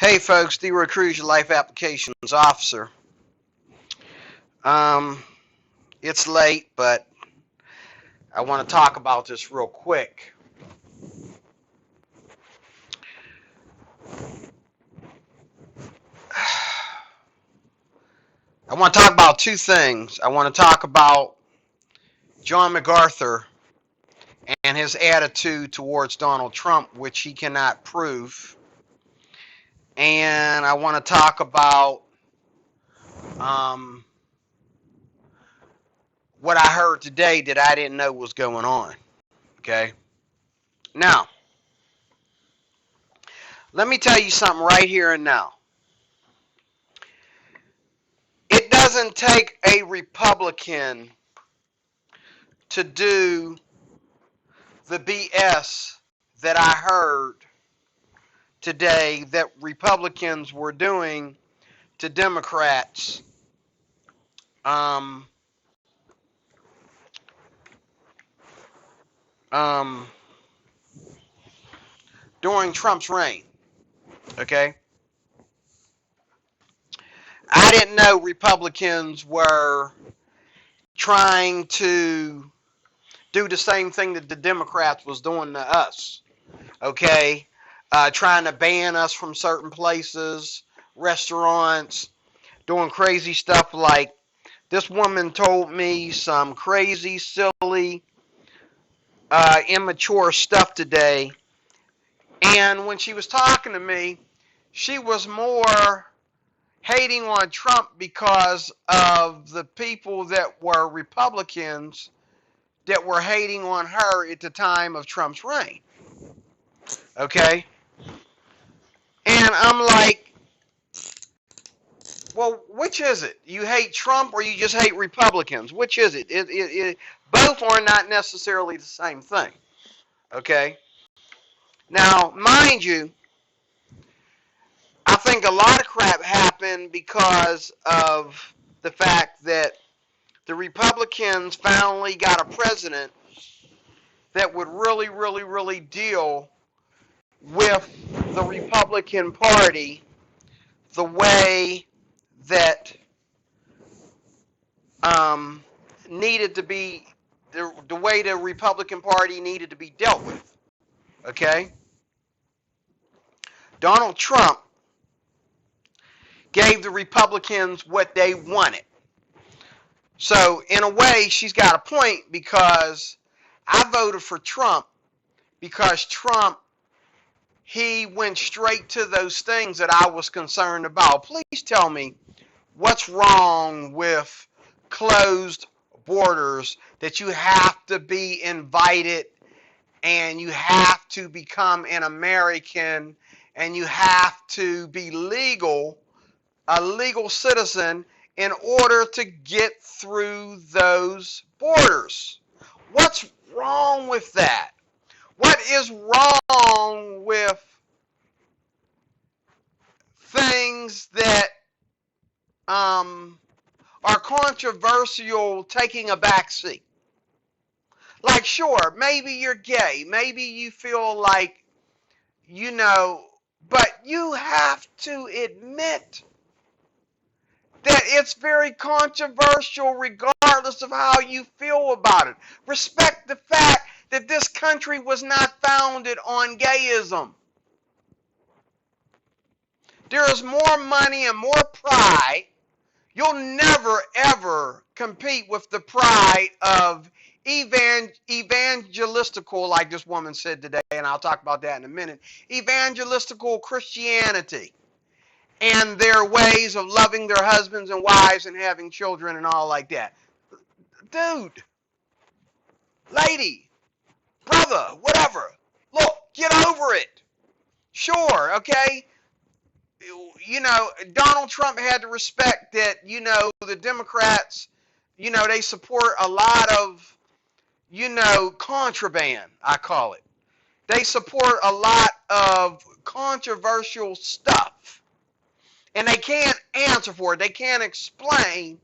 Hey folks, D. Cruz, your Life Applications Officer. It's late, but I want to talk about this real quick. I want to talk about two things. I want to talk about John MacArthur and his attitude towards Donald Trump, which he cannot prove. And I want to talk about what I heard today that I didn't know was going on. Okay? Now, let me tell you something right here and now. It doesn't take a Republican to do the BS that I heard today that Republicans were doing to Democrats um, um, during Trump's reign. Okay? I didn't know Republicans were trying to do the same thing that the Democrats was doing to us. Okay? Trying to ban us from certain places, restaurants, doing crazy stuff like this woman told me some crazy, silly, immature stuff today. And when she was talking to me, she was more hating on Trump because of the people that were Republicans that were hating on her at the time of Trump's reign. Okay? And I'm like, well, which is it? You hate Trump or you just hate Republicans? Which is it? Both are not necessarily the same thing. Okay? Now, mind you, I think a lot of crap happened because of the fact that the Republicans finally got a president that would really, really, really deal with the Republican Party the way that needed to be, the way the Republican Party needed to be dealt with. Okay? Donald Trump gave the Republicans what they wanted. So, in a way, she's got a point because I voted for Trump because Trump, he went straight to those things that I was concerned about. Please tell me what's wrong with closed borders, that you have to be invited and you have to become an American and you have to be legal, a legal citizen in order to get through those borders. What's wrong with that? What is wrong with things that are controversial taking a back seat? Like, sure, maybe you're gay, maybe you feel like, but you have to admit that it's very controversial regardless of how you feel about it. Respect the fact that this country was not founded on gayism. There is more money and more pride. You'll never, ever compete with the pride of evangelistical, like this woman said today, and I'll talk about that in a minute, evangelistical Christianity and their ways of loving their husbands and wives and having children and all like that. Dude, lady, brother, whatever, look, get over it. Sure, okay? Donald Trump had to respect that, the Democrats, they support a lot of, contraband, I call it. They support a lot of controversial stuff. And they can't answer for it. They can't explain.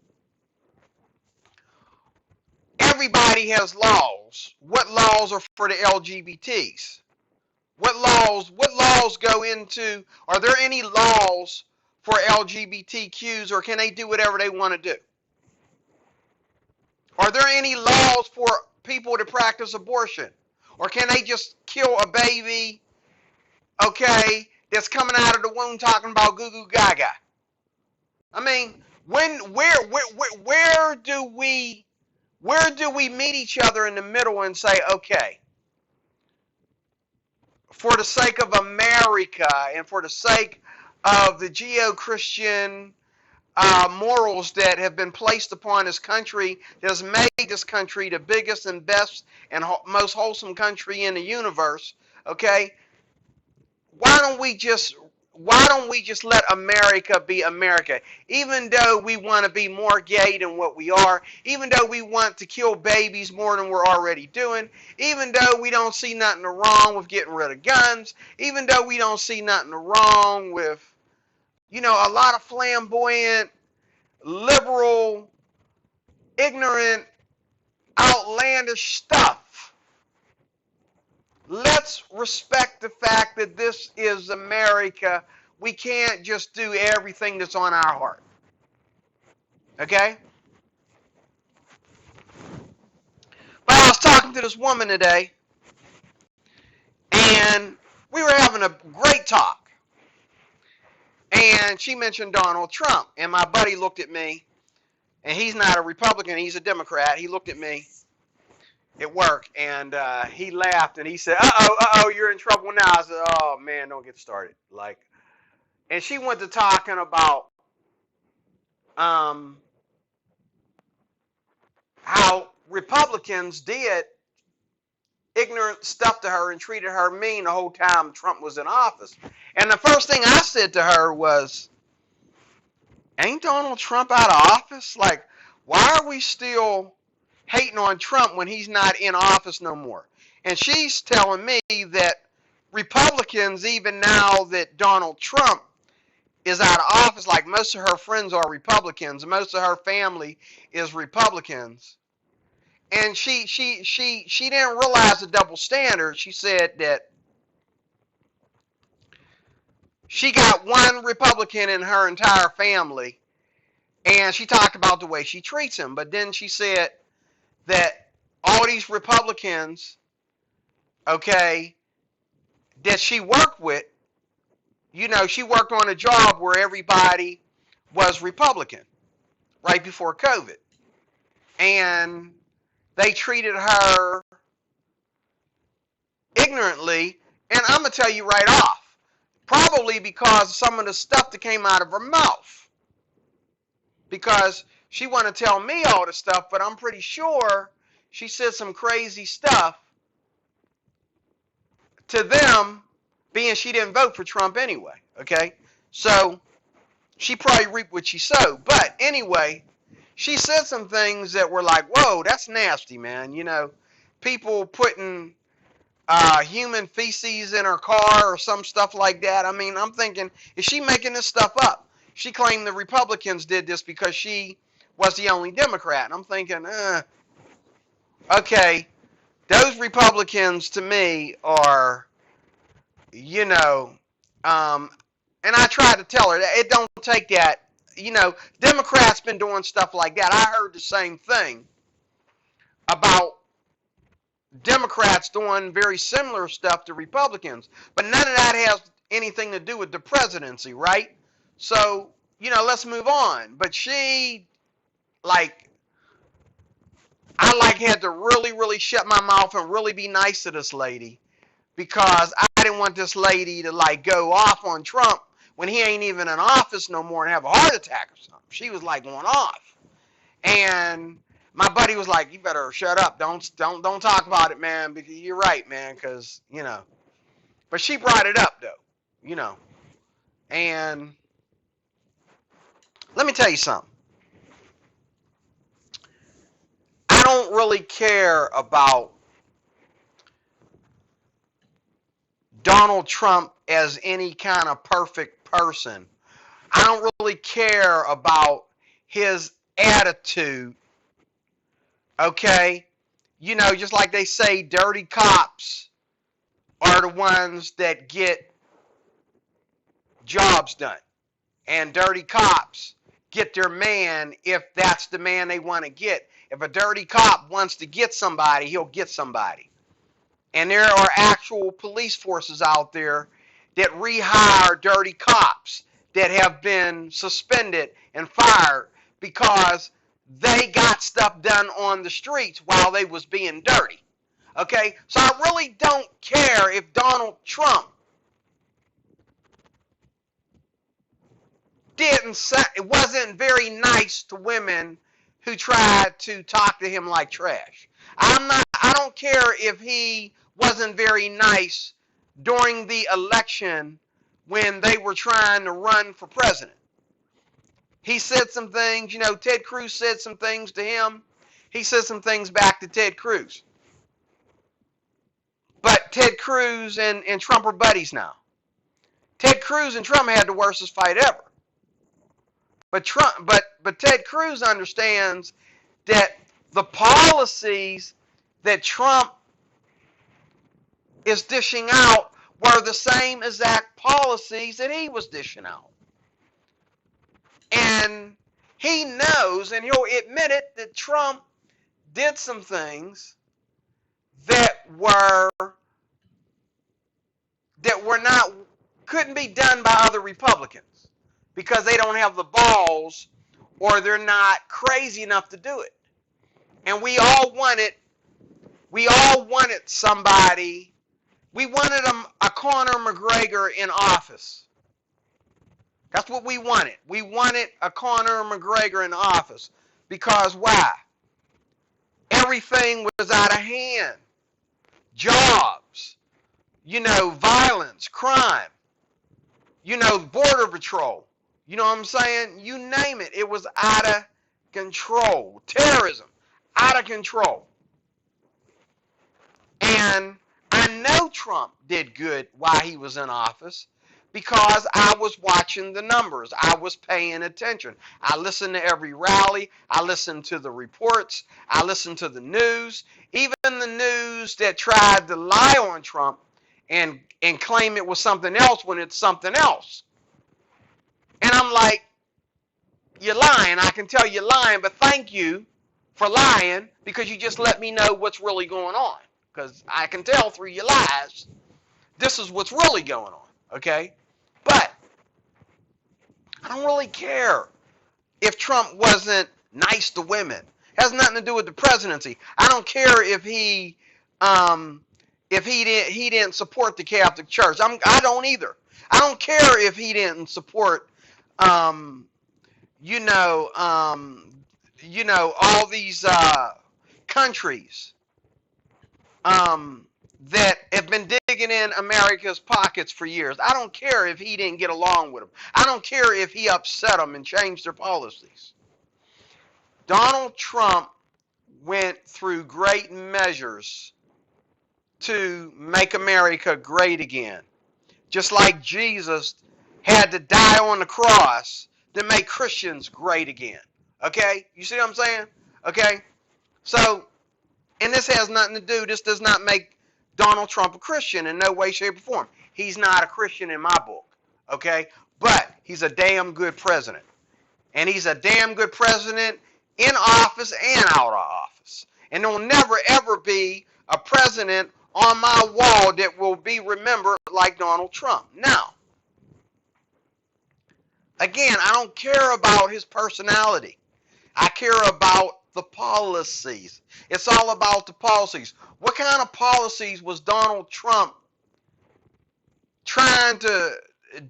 Everybody has laws. What laws are for the LGBTs? What laws laws go into, are there any laws for LGBTQs, or can they do whatever they want to do? Are there any laws for people to practice abortion? Or can they just kill a baby, okay, that's coming out of the womb talking about goo goo gaga? I mean, where do we meet each other in the middle and say, okay, for the sake of America and for the sake of the Geo-Christian morals that have been placed upon this country, that has made this country the biggest and best and most wholesome country in the universe, okay? Why don't we just let America be America? Even though we want to be more gay than what we are, even though we want to kill babies more than we're already doing, even though we don't see nothing wrong with getting rid of guns, even though we don't see nothing wrong with, you know, a lot of flamboyant, liberal, ignorant, outlandish stuff. Let's respect the fact that this is America. We can't just do everything that's on our heart. Okay? But I was talking to this woman today, and we were having a great talk. And she mentioned Donald Trump. And my buddy looked at me, and he's not a Republican, he's a Democrat. He looked at me at work, and he laughed, and he said, uh-oh, you're in trouble now. I said, oh, man, don't get started. Like, and she went to talking about how Republicans did ignorant stuff to her and treated her mean the whole time Trump was in office. And the first thing I said to her was, ain't Donald Trump out of office? Like, why are we still hating on Trump when he's not in office no more? And she's telling me that Republicans, even now that Donald Trump is out of office, like most of her friends are Republicans, most of her family is Republicans. And she didn't realize the double standard. She said that she got one Republican in her entire family, and she talked about the way she treats him. But then she said that all these Republicans, okay, that she worked with, you know, she worked on a job where everybody was Republican right before COVID. And they treated her ignorantly. And I'm going to tell you right off, probably because some of the stuff that came out of her mouth. Because she wanted to tell me all the stuff, but I'm pretty sure she said some crazy stuff to them, being she didn't vote for Trump anyway, okay? So she probably reaped what she sowed. But anyway, she said some things that were like, whoa, that's nasty, man. You know, people putting human feces in her car or some stuff like that. I mean, I'm thinking, is she making this stuff up? She claimed the Republicans did this because she was the only Democrat. And I'm thinking, okay, those Republicans to me are, you know, and I tried to tell her that it don't take that. You know, Democrats been doing stuff like that. I heard the same thing about Democrats doing very similar stuff to Republicans. But none of that has anything to do with the presidency, right? So, you know, let's move on. But she, like, I had to really shut my mouth and really be nice to this lady, because I didn't want this lady to, like, go off on Trump when he ain't even in office no more and have a heart attack or something. She was, like, going off. And my buddy was like, you better shut up. Don't talk about it, man, because you're right, man, because, you know. But she brought it up, though, you know. And let me tell you something. I don't really care about Donald Trump as any kind of perfect person. I don't really care about his attitude. Okay? You know, just like they say, dirty cops are the ones that get jobs done. And dirty cops get their man if that's the man they want to get. If a dirty cop wants to get somebody, he'll get somebody. And there are actual police forces out there that rehire dirty cops that have been suspended and fired because they got stuff done on the streets while they was being dirty. Okay, so I really don't care if Donald Trump it wasn't very nice to women who tried to talk to him like trash. I don't care if he wasn't very nice during the election when they were trying to run for president. He said some things, Ted Cruz said some things to him. He said some things back to Ted Cruz. But Ted Cruz and Trump are buddies now. Ted Cruz and Trump had the worstest fight ever. But Ted Cruz understands that the policies that Trump is dishing out were the same exact policies that he was dishing out. And he knows, and he'll admit it, that Trump did some things that couldn't be done by other Republicans because they don't have the balls or they're not crazy enough to do it. And we all wanted somebody. We wanted a Conor McGregor in office. That's what we wanted. We wanted a Conor McGregor in office. Because why? Everything was out of hand. Jobs, violence, crime, border patrol. You know what I'm saying? You name it. It was out of control. Terrorism, out of control. And I know Trump did good while he was in office because I was watching the numbers. I was paying attention. I listened to every rally. I listened to the reports. I listened to the news. Even the news that tried to lie on Trump and claim it was something else when it's something else. And I'm like, you're lying. I can tell you're lying, but thank you for lying because you just let me know what's really going on. Because I can tell through your lies, this is what's really going on, okay? But I don't really care if Trump wasn't nice to women. It has nothing to do with the presidency. I don't care if he didn't support the Catholic Church. I don't either. I don't care if he didn't support all these countries that have been digging in America's pockets for years. I don't care if he didn't get along with them. I don't care if he upset them and changed their policies. Donald Trump went through great measures to make America great again. Just like Jesus had to die on the cross to make Christians great again. Okay? You see what I'm saying? Okay? So, and this has nothing to do, this does not make Donald Trump a Christian in no way, shape, or form. He's not a Christian in my book. Okay? But he's a damn good president. And he's a damn good president in office and out of office. And there'll never, ever be a president on my wall that will be remembered like Donald Trump. Now, again, I don't care about his personality. I care about the policies. It's all about the policies. What kind of policies was Donald Trump trying to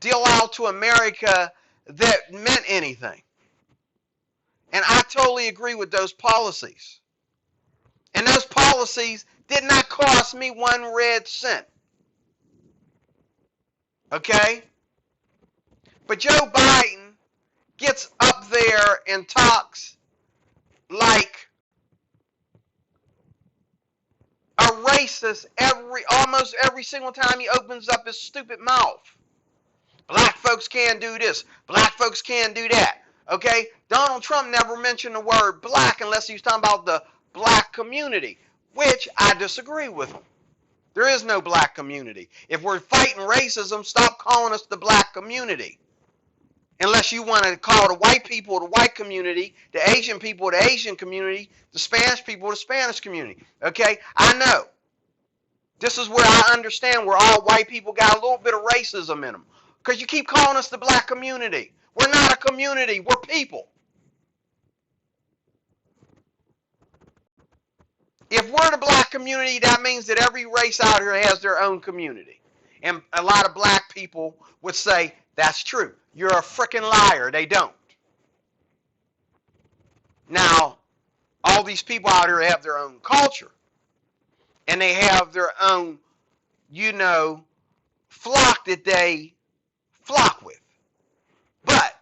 deal out to America that meant anything? And I totally agree with those policies. And those policies did not cost me one red cent. Okay? But Joe Biden gets up there and talks like a racist almost every single time he opens up his stupid mouth. Black folks can't do this. Black folks can't do that. Okay? Donald Trump never mentioned the word black unless he was talking about the black community, which I disagree with him. There is no black community. If we're fighting racism, stop calling us the black community. Unless you want to call the white people the white community, the Asian people the Asian community, the Spanish people the Spanish community. Okay? I know. This is where I understand where all white people got a little bit of racism in them. Because you keep calling us the black community. We're not a community. We're people. If we're the black community, that means that every race out here has their own community. And a lot of black people would say, that's true. You're a freaking liar. They don't. Now, all these people out here have their own culture. And they have their own, flock that they flock with. But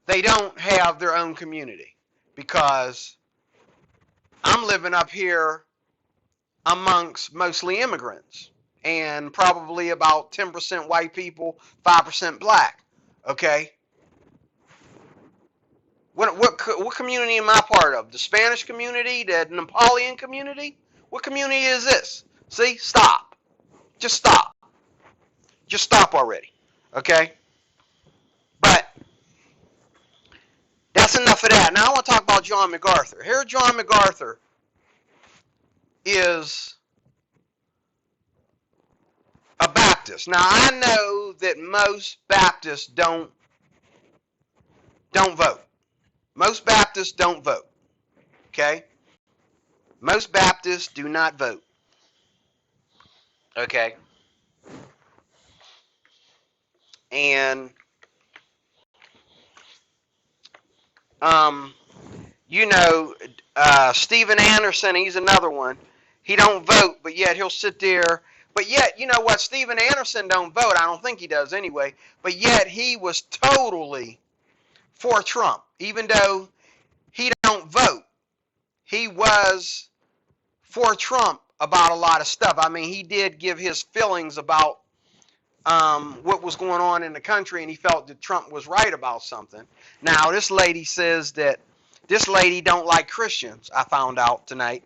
they don't have their own community. Because I'm living up here amongst mostly immigrants. And probably about 10% white people, 5% black. Okay? What community am I part of? The Spanish community? The Napoleon community? What community is this? See? Stop. Just stop. Just stop already. Okay? But that's enough of that. Now I want to talk about John MacArthur. Here John MacArthur is a Baptist. Now I know that most Baptists don't vote. Most Baptists don't vote. Okay? Most Baptists do not vote. Okay? And Steven Anderson, he's another one. He don't vote, but yet he'll sit there. But yet, you know what? Steven Anderson don't vote. I don't think he does anyway. But yet he was totally for Trump. Even though he don't vote, he was for Trump about a lot of stuff. I mean, he did give his feelings about what was going on in the country, and he felt that Trump was right about something. Now, this lady says that this lady don't like Christians, I found out tonight.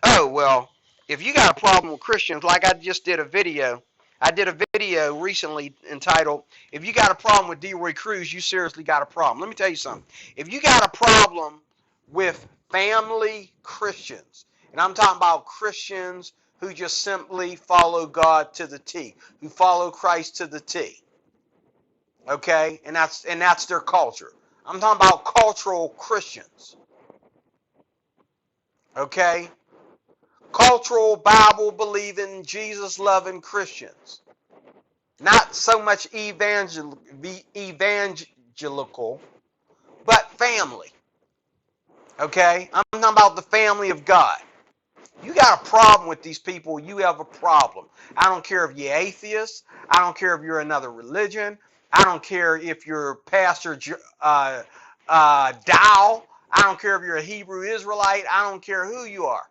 Oh, well, if you got a problem with Christians, like I just did a video. I did a video recently entitled, if you got a problem with DeRoy Cruz, you seriously got a problem. Let me tell you something. If you got a problem with family Christians, and I'm talking about Christians who just simply follow God to the T, who follow Christ to the T. Okay? And that's their culture. I'm talking about cultural Christians. Okay? Cultural, Bible-believing, Jesus-loving Christians. Not so much evangelical, but family. Okay? I'm talking about the family of God. You got a problem with these people, you have a problem. I don't care if you're atheist. I don't care if you're another religion. I don't care if you're Pastor Dow. I don't care if you're a Hebrew Israelite. I don't care who you are.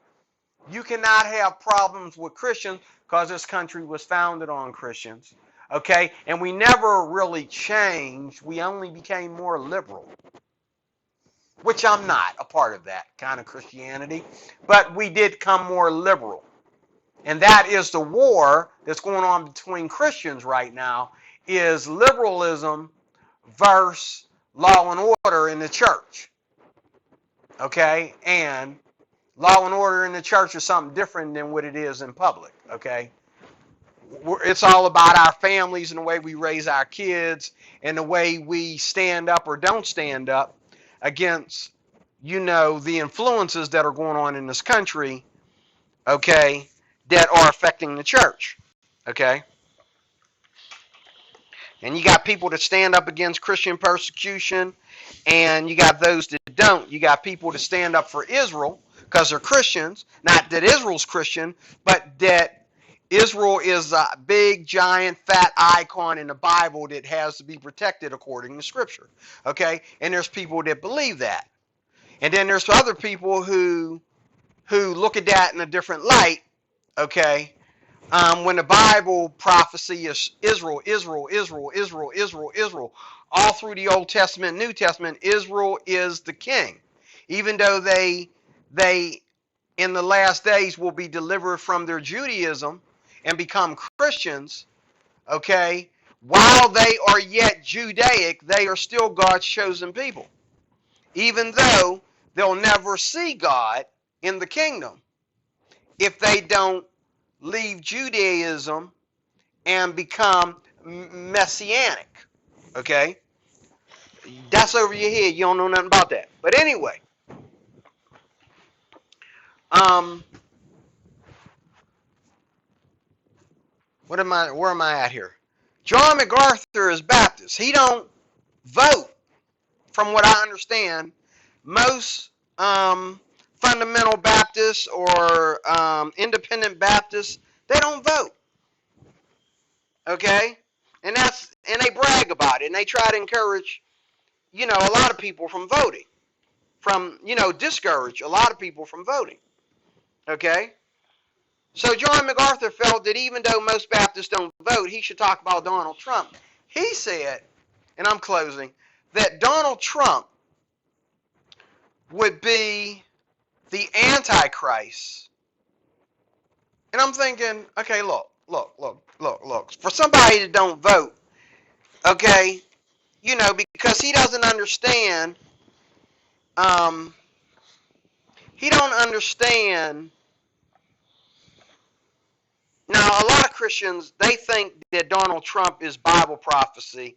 You cannot have problems with Christians because this country was founded on Christians. Okay? And we never really changed. We only became more liberal. Which I'm not a part of that kind of Christianity. But we did come more liberal. And that is the war that's going on between Christians right now, is liberalism versus law and order in the church. Okay? And law and order in the church is something different than what it is in public. Okay? It's all about our families and the way we raise our kids and the way we stand up or don't stand up against, the influences that are going on in this country, okay, that are affecting the church, okay? And you got people that stand up against Christian persecution, and you got those that don't. You got people that stand up for Israel because they're Christians. Not that Israel's Christian, but that Israel is a big, giant, fat icon in the Bible that has to be protected according to Scripture. Okay? And there's people that believe that. And then there's other people who look at that in a different light. Okay? When the Bible prophecy is Israel, Israel, Israel, Israel, Israel, Israel, all through the Old Testament, New Testament, Israel is the king. Even though they in the last days will be delivered from their Judaism, and become Christians, okay, while they are yet Judaic, they are still God's chosen people. Even though they'll never see God in the kingdom if they don't leave Judaism and become messianic. Okay? That's over your head. You don't know nothing about that. But anyway, where am I at here? John MacArthur is Baptist. He don't vote, from what I understand. Most fundamental Baptists or independent Baptists, they don't vote. Okay? And they brag about it, and they try to encourage, a lot of people from voting. Discourage a lot of people from voting. Okay? So John MacArthur felt that even though most Baptists don't vote, he should talk about Donald Trump. He said, and I'm closing, that Donald Trump would be the Antichrist. And I'm thinking, okay, look. For somebody that don't vote, okay, because he doesn't understand, he don't understand. Now, a lot of Christians, they think that Donald Trump is Bible prophecy.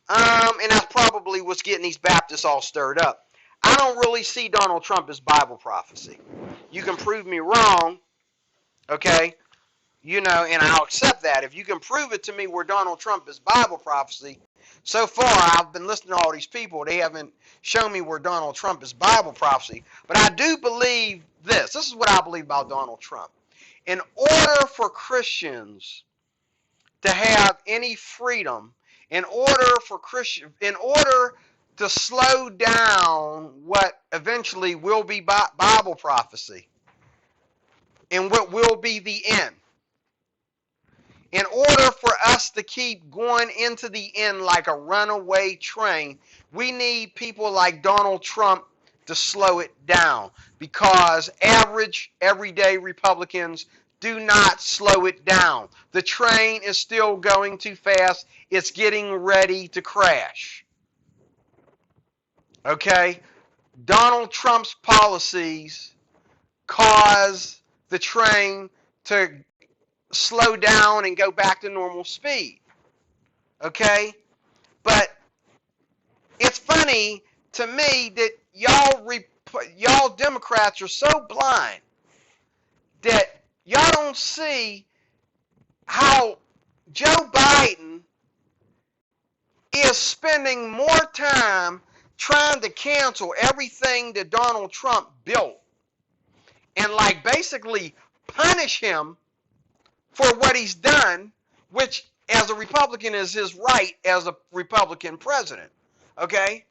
And that's probably what's getting these Baptists all stirred up. I don't really see Donald Trump as Bible prophecy. You can prove me wrong, okay? And I'll accept that. If you can prove it to me where Donald Trump is Bible prophecy, so far I've been listening to all these people. They haven't shown me where Donald Trump is Bible prophecy. But I do believe this. This is what I believe about Donald Trump. In order for Christians to have any freedom, in order to slow down what eventually will be Bible prophecy and what will be the end, in order for us to keep going into the end like a runaway train, we need people like Donald Trump to slow it down, because average, everyday Republicans do not slow it down. The train is still going too fast. It's getting ready to crash. Okay? Donald Trump's policies cause the train to slow down and go back to normal speed. Okay? But it's funny to me that y'all Democrats are so blind that y'all don't see how Joe Biden is spending more time trying to cancel everything that Donald Trump built and basically punish him for what he's done, which as a Republican is his right as a Republican president. Okay?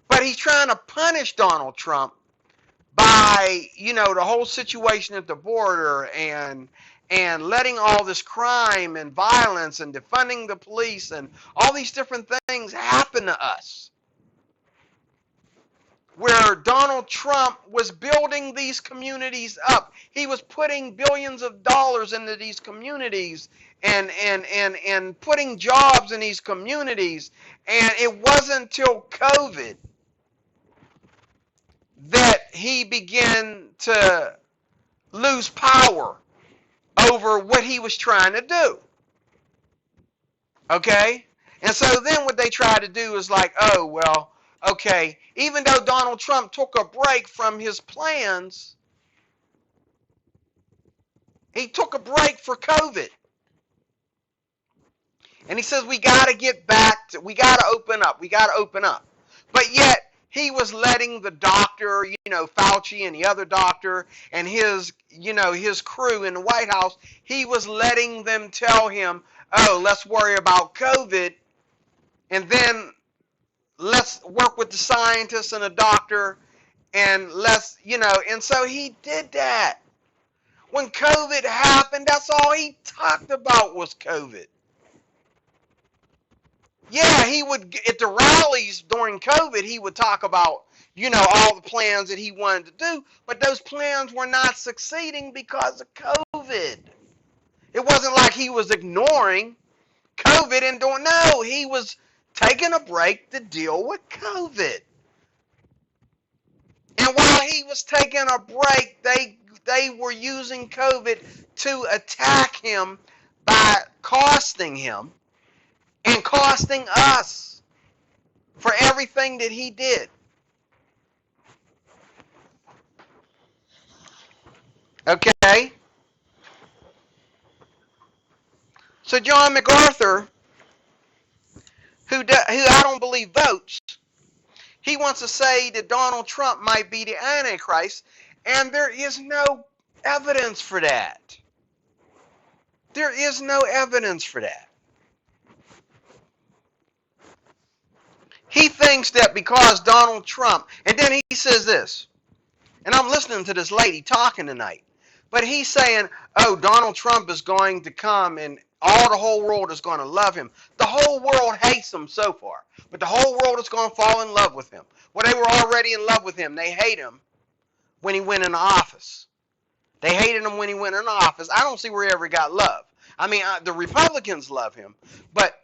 But he's trying to punish Donald Trump by, the whole situation at the border and letting all this crime and violence and defunding the police and all these different things happen to us. Where Donald Trump was building these communities up. He was putting billions of dollars into these communities and putting jobs in these communities. And it wasn't until COVID that he began to lose power over what he was trying to do. Okay? And so then what they try to do is okay, even though Donald Trump took a break from his plans, he took a break for COVID. And he says we got to get back to, we got to open up. But yet, he was letting the doctor, Fauci and the other doctor and his crew in the White House, he was letting them tell him, oh, let's worry about COVID, and then let's work with the scientists and the doctor, and and so he did that. When COVID happened, that's all he talked about was COVID. Yeah, he would, at the rallies during COVID, he would talk about, all the plans that he wanted to do, but those plans were not succeeding because of COVID. It wasn't like he was ignoring COVID and doing, no, he was taking a break to deal with COVID. And while he was taking a break, they were using COVID to attack him by costing him and costing us for everything that he did. Okay? So John MacArthur, who I don't believe votes, he wants to say that Donald Trump might be the Antichrist, and there is no evidence for that. There is no evidence for that. He thinks that because Donald Trump, and then he says this, and I'm listening to this lady talking tonight, but he's saying, oh, Donald Trump is going to come and the whole world is going to love him. The whole world hates him so far, but the whole world is going to fall in love with him. Well, they were already in love with him. They hate him when he went into office. They hated him when he went into office. I don't see where he ever got love. I mean, the Republicans love him, but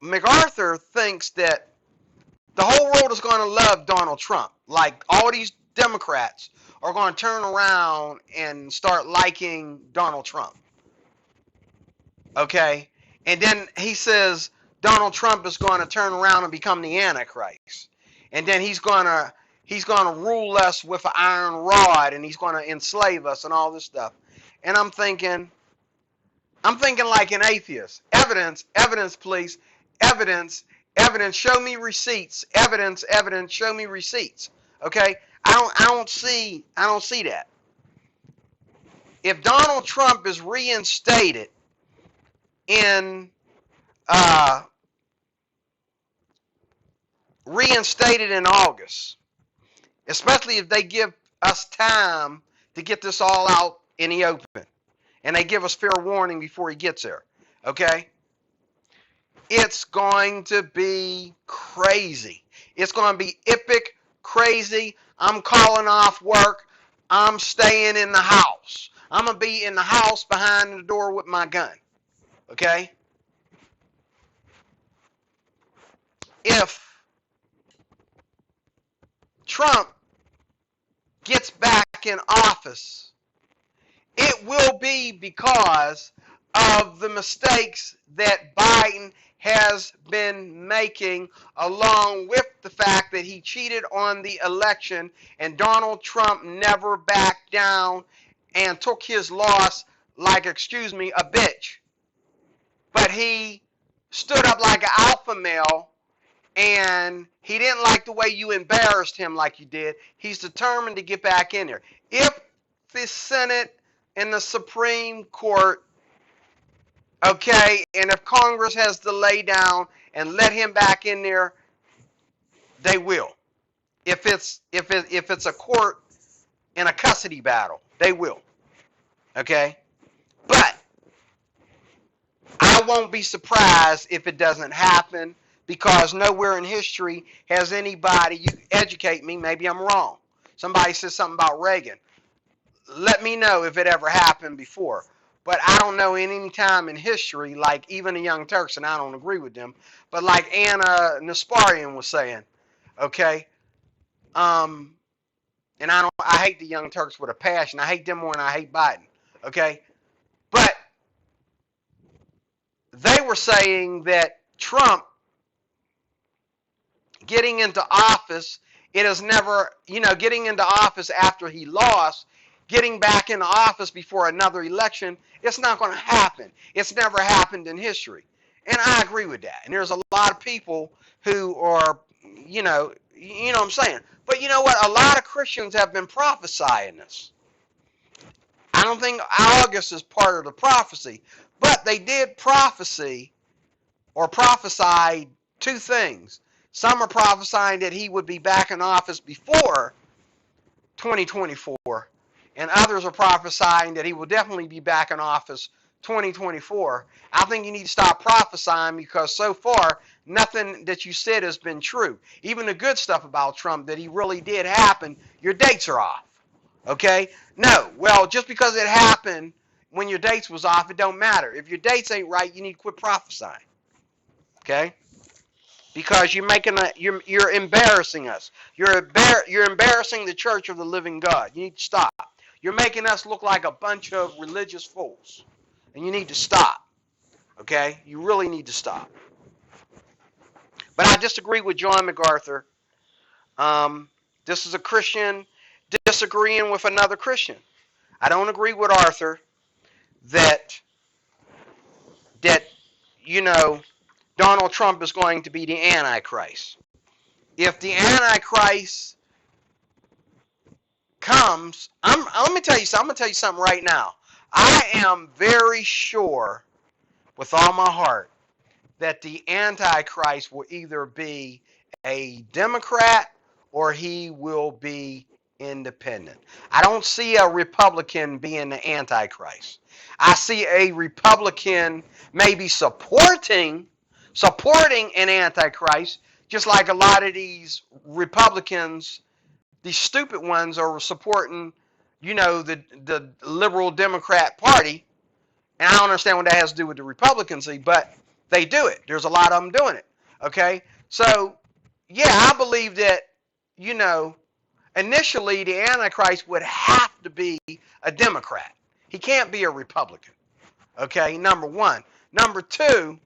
MacArthur thinks that the whole world is going to love Donald Trump. Like all these Democrats are going to turn around and start liking Donald Trump. Okay? And then he says Donald Trump is going to turn around and become the Antichrist. And then he's going to rule us with an iron rod, and he's going to enslave us and all this stuff. And I'm thinking like an atheist. Evidence, please. Evidence, show me receipts. Evidence, show me receipts. Okay? I don't see that. If Donald Trump is reinstated in August, especially if they give us time to get this all out in the open, and they give us fair warning before he gets there, okay? It's going to be crazy. It's going to be epic, crazy. I'm calling off work. I'm staying in the house. I'm going to be in the house behind the door with my gun, okay? If Trump gets back in office, it will be because of the mistakes that Biden has been making, along with the fact that he cheated on the election, and Donald Trump never backed down and took his loss like, excuse me, a bitch. But he stood up like an alpha male, and he didn't like the way you embarrassed him like you did. He's determined to get back in there. If the Senate and the Supreme Court, okay, and if Congress has to lay down and let him back in there, they will. If it's a court in a custody battle, they will. Okay? But I won't be surprised if it doesn't happen, because nowhere in history has anybody, you educate me, maybe I'm wrong. Somebody says something about Reagan. Let me know if it ever happened before. But I don't know in any time in history, like even the Young Turks, and I don't agree with them, but like Anna Nesparian was saying, okay? And I hate the Young Turks with a passion. I hate them more than I hate Biden, okay? But they were saying that Trump getting into office, it has never, getting into office after he lost, getting back into office before another election, it's not going to happen. It's never happened in history. And I agree with that. And there's a lot of people who are, you know what I'm saying. But you know what? A lot of Christians have been prophesying this. I don't think August is part of the prophecy, but they did prophesy two things. Some are prophesying that he would be back in office before 2024, and others are prophesying that he will definitely be back in office 2024. I think you need to stop prophesying, because so far nothing that you said has been true. Even the good stuff about Trump that he really did happen, your dates are off. Okay? No. Well, just because it happened when your dates was off, it don't matter. If your dates ain't right, you need to quit prophesying. Okay? Because you're embarrassing us. You're embarrassing the church of the living God. You need to stop. You're making us look like a bunch of religious fools. And you need to stop. Okay? You really need to stop. But I disagree with John MacArthur. This is a Christian disagreeing with another Christian. I don't agree with Arthur that you know Donald Trump is going to be the Antichrist. If the Antichrist comes, let me tell you something. I'm going to tell you something right now. I am very sure with all my heart that the Antichrist will either be a Democrat or he will be independent. I don't see a Republican being the Antichrist. I see a Republican maybe supporting an Antichrist, just like a lot of these Republicans, these stupid ones, are supporting, the liberal Democrat Party. And I don't understand what that has to do with the Republicans, but they do it. There's a lot of them doing it. Okay? So, yeah, I believe that, initially the Antichrist would have to be a Democrat. He can't be a Republican. Okay? Number one. Number two,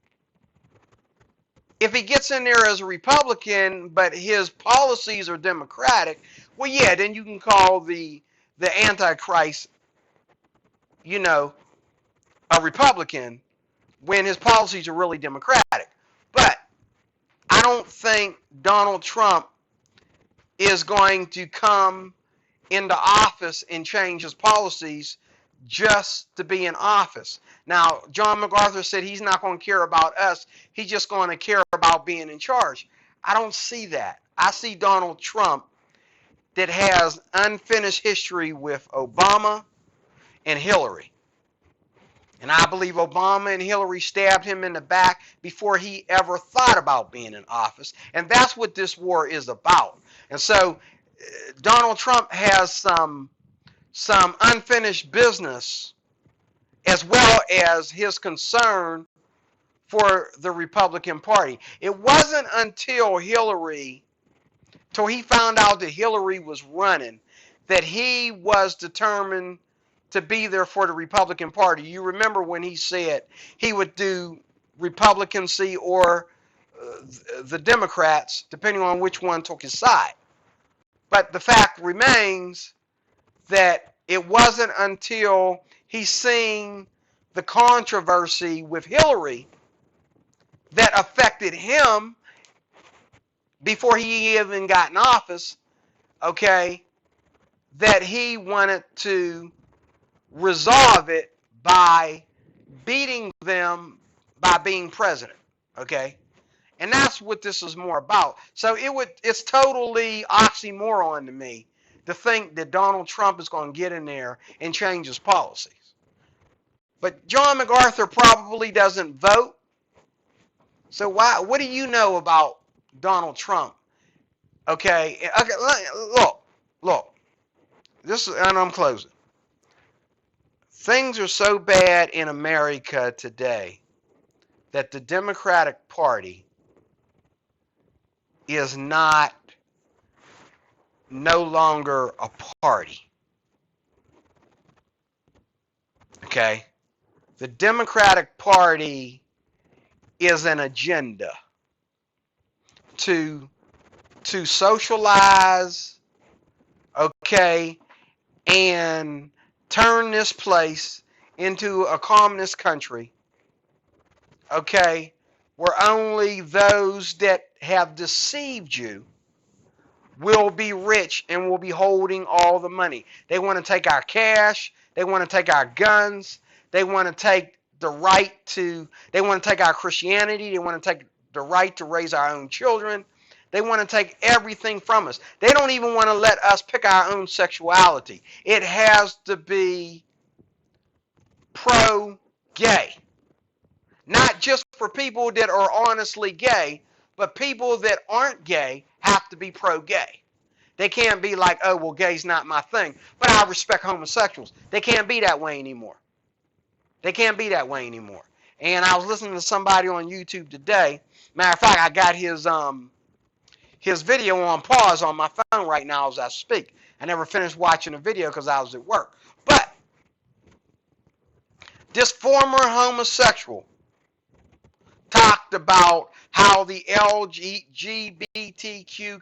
if he gets in there as a Republican, but his policies are Democratic, well, yeah, then you can call the Antichrist, a Republican when his policies are really Democratic. But I don't think Donald Trump is going to come into office and change his policies just to be in office. Now, John MacArthur said he's not going to care about us. He's just going to care about being in charge. I don't see that. I see Donald Trump that has unfinished history with Obama and Hillary. And I believe Obama and Hillary stabbed him in the back before he ever thought about being in office. And that's what this war is about. And so Donald Trump has some unfinished business, as well as his concern for the Republican Party. It wasn't until he found out that Hillary was running, that he was determined to be there for the Republican Party. You remember when he said he would do Republicancy or the Democrats, depending on which one took his side. But the fact remains that it wasn't until he seen the controversy with Hillary that affected him before he even got in office, okay, that he wanted to resolve it by beating them by being president, okay? And that's what this is more about. So it's totally oxymoron to me to think that Donald Trump is going to get in there and change his policies. But John MacArthur probably doesn't vote. So what do you know about Donald Trump? Okay, look. And I'm closing. Things are so bad in America today that the Democratic Party is no longer a party. Okay? The Democratic Party is an agenda to socialize, okay, and turn this place into a communist country, okay, where only those that have deceived you will be rich and will be holding all the money. They want to take our cash. They want to take our guns. They want to take they want to take our Christianity. They want to take the right to raise our own children. They want to take everything from us. They don't even want to let us pick our own sexuality. It has to be pro-gay. Not just for people that are honestly gay, but people that aren't gay have to be pro-gay. They can't be like, oh, well, gay's not my thing, but I respect homosexuals. They can't be that way anymore. They can't be that way anymore. And I was listening to somebody on YouTube today. Matter of fact, I got his video on pause on my phone right now as I speak. I never finished watching the video because I was at work. But this former homosexual talked about how the LGBTQ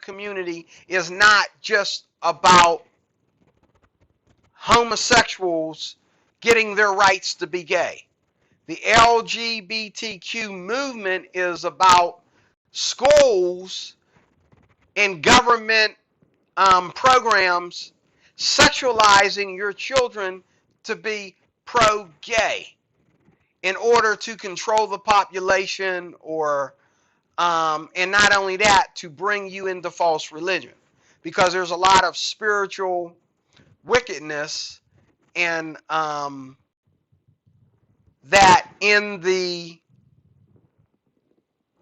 community is not just about homosexuals getting their rights to be gay. The LGBTQ movement is about schools and government programs sexualizing your children to be pro-gay in order to control the population, or and not only that, to bring you into false religion, because there's a lot of spiritual wickedness and that in the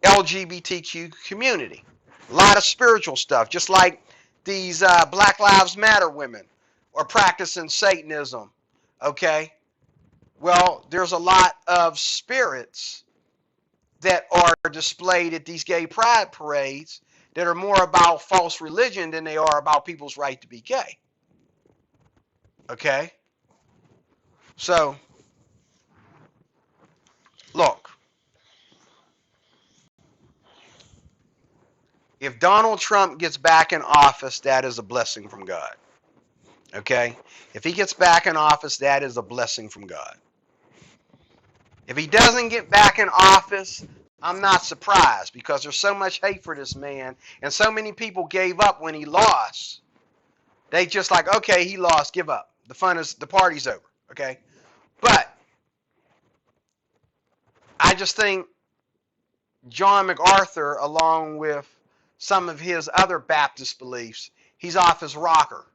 LGBTQ community. A lot of spiritual stuff, just like these Black Lives Matter women are practicing Satanism. Okay? Well, there's a lot of spirits that are displayed at these gay pride parades that are more about false religion than they are about people's right to be gay. Okay? So, look. If Donald Trump gets back in office, that is a blessing from God. Okay? If he gets back in office, that is a blessing from God. If he doesn't get back in office, I'm not surprised, because there's so much hate for this man, and so many people gave up when he lost. They just like, okay, he lost, give up. The party's over. Okay? But I just think John MacArthur, along with some of his other Baptist beliefs, he's off his rocker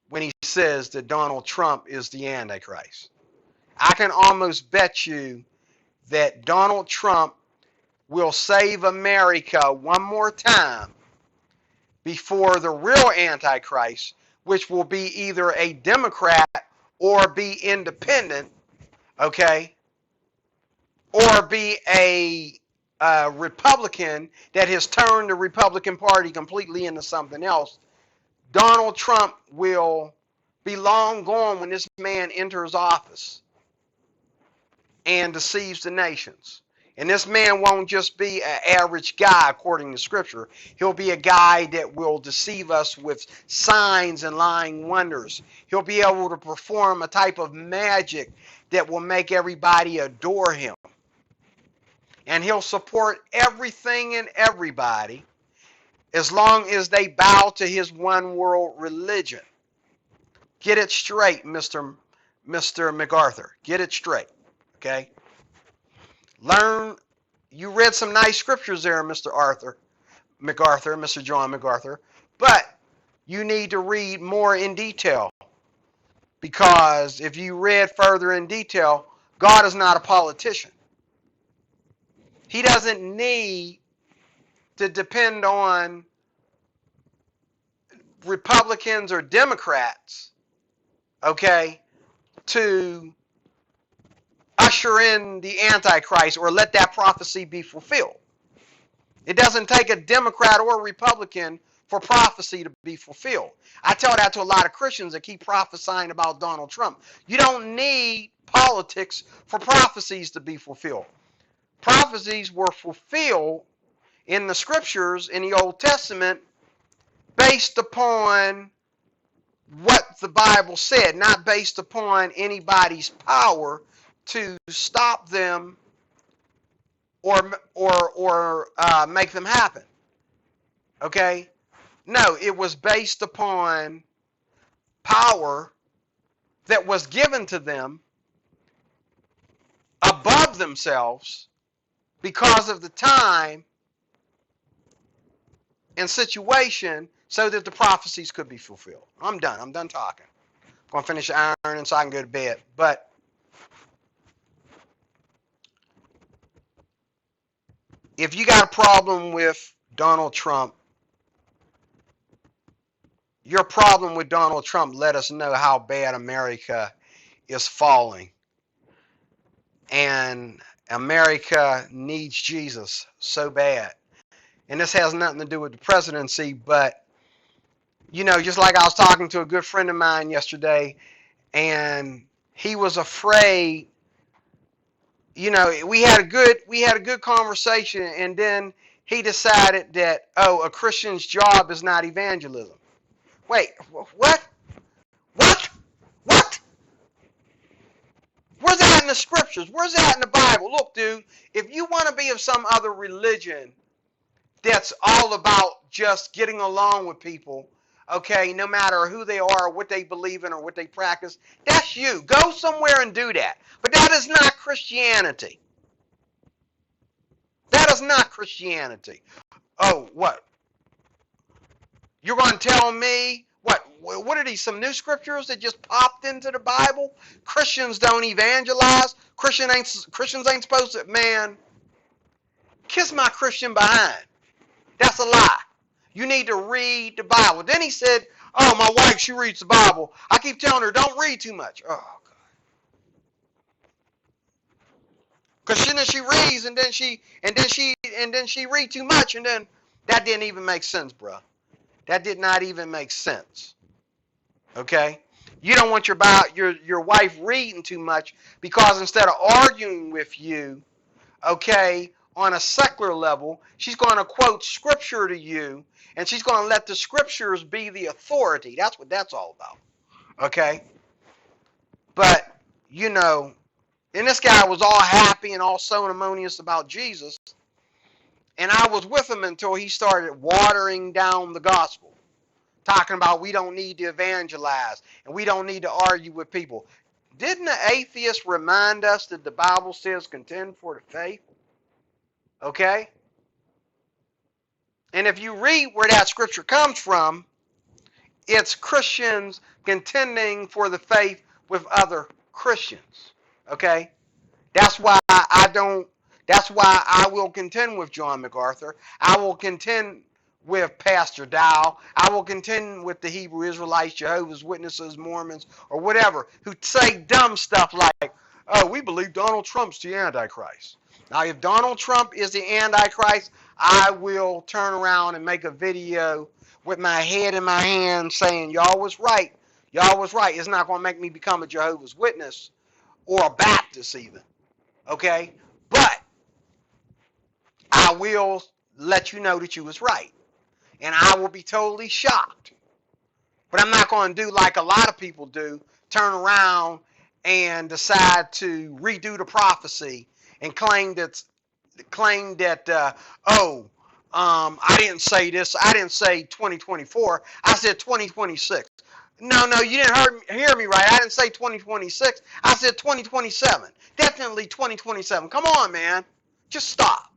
when he says that Donald Trump is the Antichrist. I can almost bet you that Donald Trump will save America one more time before the real Antichrist, which will be either a Democrat or be independent, okay, or be a Republican that has turned the Republican Party completely into something else. Donald Trump will be long gone when this man enters office and deceives the nations. And this man won't just be an average guy according to Scripture. He'll be a guy that will deceive us with signs and lying wonders. He'll be able to perform a type of magic that will make everybody adore him. And he'll support everything and everybody as long as they bow to his one world religion. Get it straight, Mr. MacArthur. Get it straight. Okay? Learn. You read some nice scriptures there, Mr. MacArthur, Mr. John MacArthur, but you need to read more in detail, because if you read further in detail, God is not a politician. He doesn't need to depend on Republicans or Democrats, okay, to usher in the Antichrist or let that prophecy be fulfilled. It doesn't take a Democrat or a Republican for prophecy to be fulfilled. I tell that to a lot of Christians that keep prophesying about Donald Trump. You don't need politics for prophecies to be fulfilled. Prophecies were fulfilled in the scriptures in the Old Testament based upon what the Bible said, not based upon anybody's power to stop them or make them happen. Okay? No, it was based upon power that was given to them above themselves because of the time and situation, so that the prophecies could be fulfilled. I'm done. I'm done talking. I'm going to finish ironing so I can go to bed. But if you got a problem with Donald Trump, your problem with Donald Trump let us know how bad America is falling. and America needs Jesus so bad. And this has nothing to do with the presidency, but just like I was talking to a good friend of mine yesterday, and he was afraid. We had a good conversation, and then he decided that, a Christian's job is not evangelism. Wait, what? What? What? Where's that in the scriptures? Where's that in the Bible? Look, dude, if you want to be of some other religion that's all about just getting along with people, okay, no matter who they are, or what they believe in, or what they practice, that's you. Go somewhere and do that. But that is not Christianity. That is not Christianity. Oh, what? You're going to tell me what? What are these? Some new scriptures that just popped into the Bible? Christians don't evangelize. Christians ain't supposed to. Man, kiss my Christian behind. That's a lie. You need to read the Bible. Then he said, "Oh, my wife, she reads the Bible. I keep telling her, don't read too much." Oh, God. Because she reads, and then she read too much, and then that didn't even make sense, bro. That did not even make sense. Okay? You don't want your wife reading too much, because instead of arguing with you, okay, on a secular level, she's going to quote scripture to you, and she's going to let the scriptures be the authority. That's what that's all about. Okay? But, and this guy was all happy and all ceremonious about Jesus, and I was with him until he started watering down the gospel, talking about we don't need to evangelize and we don't need to argue with people. Didn't the atheist remind us that the Bible says contend for the faith? Okay? And if you read where that scripture comes from, it's Christians contending for the faith with other Christians. Okay? That's why I will contend with John MacArthur. I will contend with Pastor Dow. I will contend with the Hebrew Israelites, Jehovah's Witnesses, Mormons, or whatever, who say dumb stuff like, "Oh, we believe Donald Trump's the Antichrist." Now, if Donald Trump is the Antichrist, I will turn around and make a video with my head in my hand saying, "Y'all was right. Y'all was right." It's not going to make me become a Jehovah's Witness or a Baptist even. Okay? But I will let you know that you was right. And I will be totally shocked. But I'm not going to do like a lot of people do, turn around and decide to redo the prophecy and claim that I didn't say this. I didn't say 2024. I said 2026. No, you didn't hear me right. I didn't say 2026. I said 2027. Definitely 2027. Come on, man. Just stop.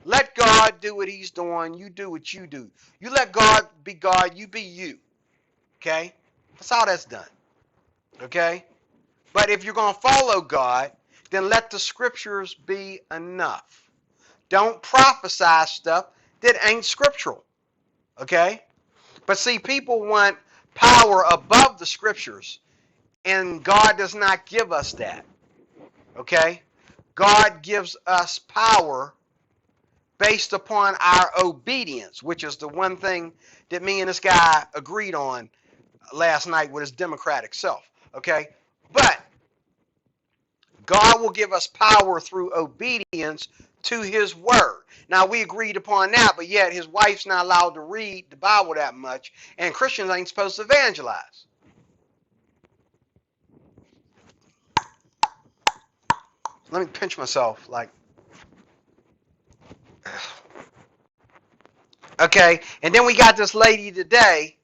Let God do what he's doing. You do what you do. You let God be God. You be you. Okay? That's how that's done. Okay? But if you're going to follow God, then let the scriptures be enough. Don't prophesy stuff that ain't scriptural. Okay? But see, people want power above the scriptures, and God does not give us that. Okay? God gives us power based upon our obedience, which is the one thing that me and this guy agreed on last night with his democratic self. Okay? But God will give us power through obedience to his word. Now, we agreed upon that, but yet his wife's not allowed to read the Bible that much, and Christians ain't supposed to evangelize. Let me pinch myself, like, okay, and then we got this lady today,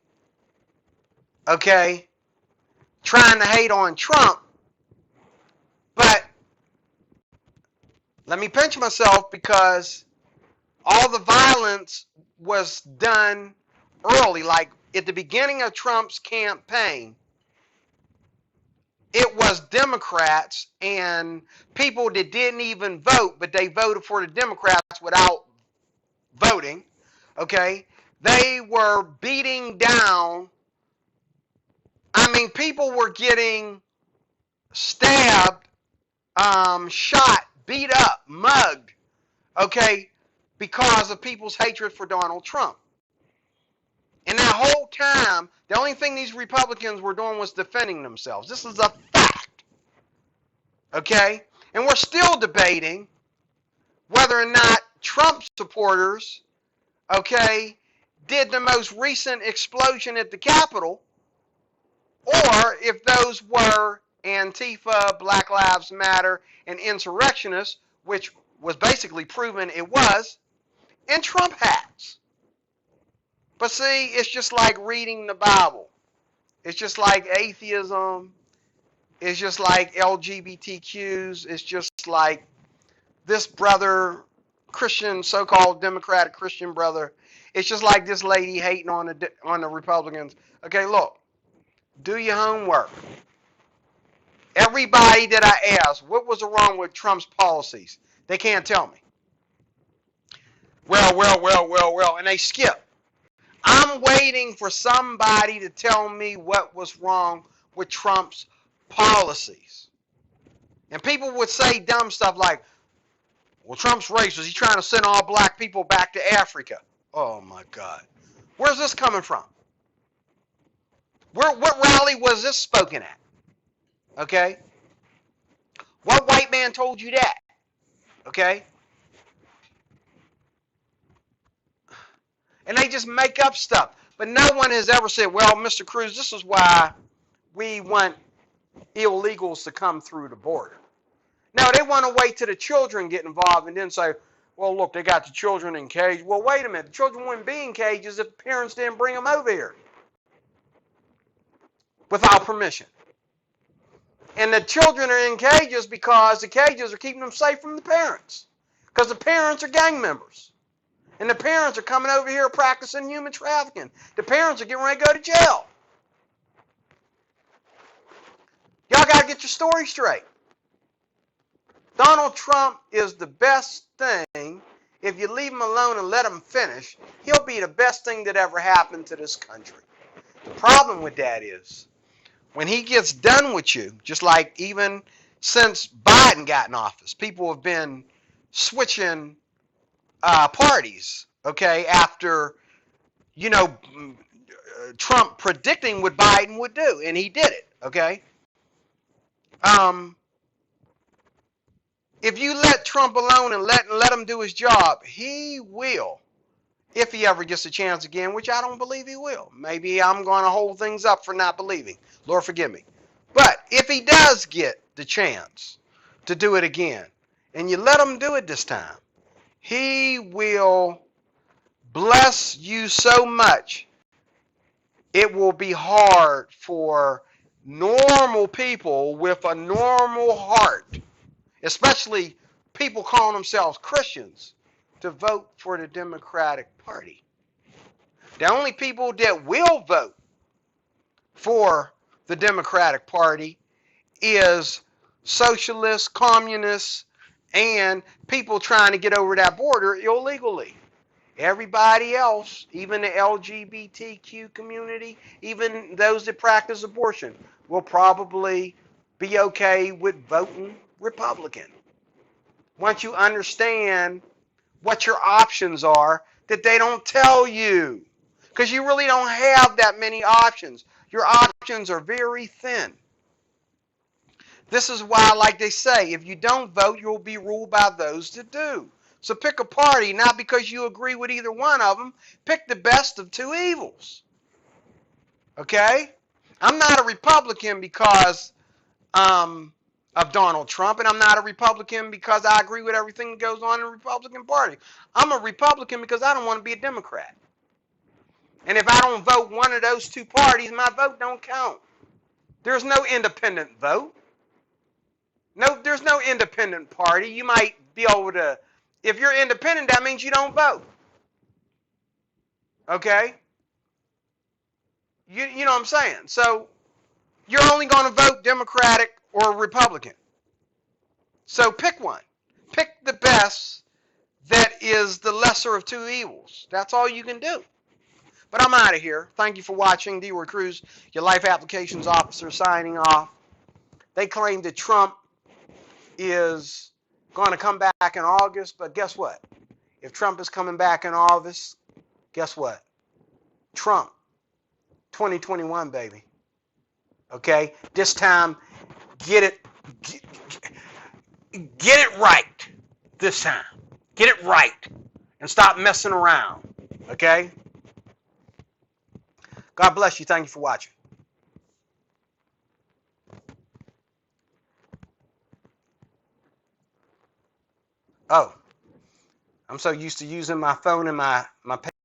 okay, trying to hate on Trump, but let me pinch myself because all the violence was done early, like at the beginning of Trump's campaign. It was Democrats and people that didn't even vote, but they voted for the Democrats without voting. Okay? They were beating down. I mean, people were getting stabbed shot, beat up, mugged, okay, because of people's hatred for Donald Trump. And that whole time, the only thing these Republicans were doing was defending themselves. This is a fact, okay? And we're still debating whether or not Trump supporters, okay, did the most recent explosion at the Capitol, or if those were Antifa, Black Lives Matter, and insurrectionists, which was basically proven it was, and Trump hats. But see, it's just like reading the Bible. It's just like atheism. It's just like LGBTQs. It's just like this brother, Christian, so-called Democratic Christian brother. It's just like this lady hating on the Republicans. Okay, look, do your homework. Everybody that I asked, what was wrong with Trump's policies? They can't tell me. Well, and they skip. I'm waiting for somebody to tell me what was wrong with Trump's policies. And people would say dumb stuff like, well, Trump's racist. He's trying to send all black people back to Africa. Oh, my God. Where's this coming from? What rally was this spoken at? Okay? What white man told you that? Okay? And they just make up stuff. But no one has ever said, well, Mr. Cruz, this is why we want illegals to come through the border. Now, they want to wait till the children get involved and then say, well, look, they got the children in cages. Well, wait a minute. The children wouldn't be in cages if the parents didn't bring them over here without permission. And the children are in cages because the cages are keeping them safe from the parents. Because the parents are gang members. And the parents are coming over here practicing human trafficking. The parents are getting ready to go to jail. Y'all got to get your story straight. Donald Trump is the best thing. If you leave him alone and let him finish, he'll be the best thing that ever happened to this country. The problem with that is, when he gets done with you, just like even since Biden got in office, people have been switching parties, okay, after, Trump predicting what Biden would do, and he did it, okay? If you let Trump alone and let him do his job, he will, if he ever gets a chance again, which I don't believe he will. Maybe I'm going to hold things up for not believing. Lord forgive me. But if he does get the chance to do it again, and you let him do it this time, he will bless you so much, it will be hard for normal people with a normal heart, especially people calling themselves Christians, to vote for the Democratic Party. The only people that will vote for the Democratic Party is socialists, communists, and people trying to get over that border illegally. Everybody else, even the LGBTQ community, even those that practice abortion, will probably be okay with voting Republican. Once you understand what your options are, that they don't tell you. Because you really don't have that many options. Your options are very thin. This is why, like they say, if you don't vote, you'll be ruled by those that do. So pick a party, not because you agree with either one of them. Pick the best of two evils. Okay? I'm not a Republican because of Donald Trump, and I'm not a Republican because I agree with everything that goes on in the Republican Party. I'm a Republican because I don't want to be a Democrat. And if I don't vote one of those two parties, my vote don't count. There's no independent vote. No, there's no independent party. You might be able to, if you're independent, that means you don't vote. Okay? You know what I'm saying? So you're only going to vote Democratic or Republican. So pick one. Pick the best that is the lesser of two evils. That's all you can do. But I'm out of here. Thank you for watching. D-Word Cruz, your Life Applications Officer, signing off. They claim that Trump is going to come back in August, but guess what? If Trump is coming back in August, guess what? Trump, 2021, baby. Okay? This time, get it right this time. Get it right and stop messing around. Okay? God bless you. Thank you for watching. Oh, I'm so used to using my phone and my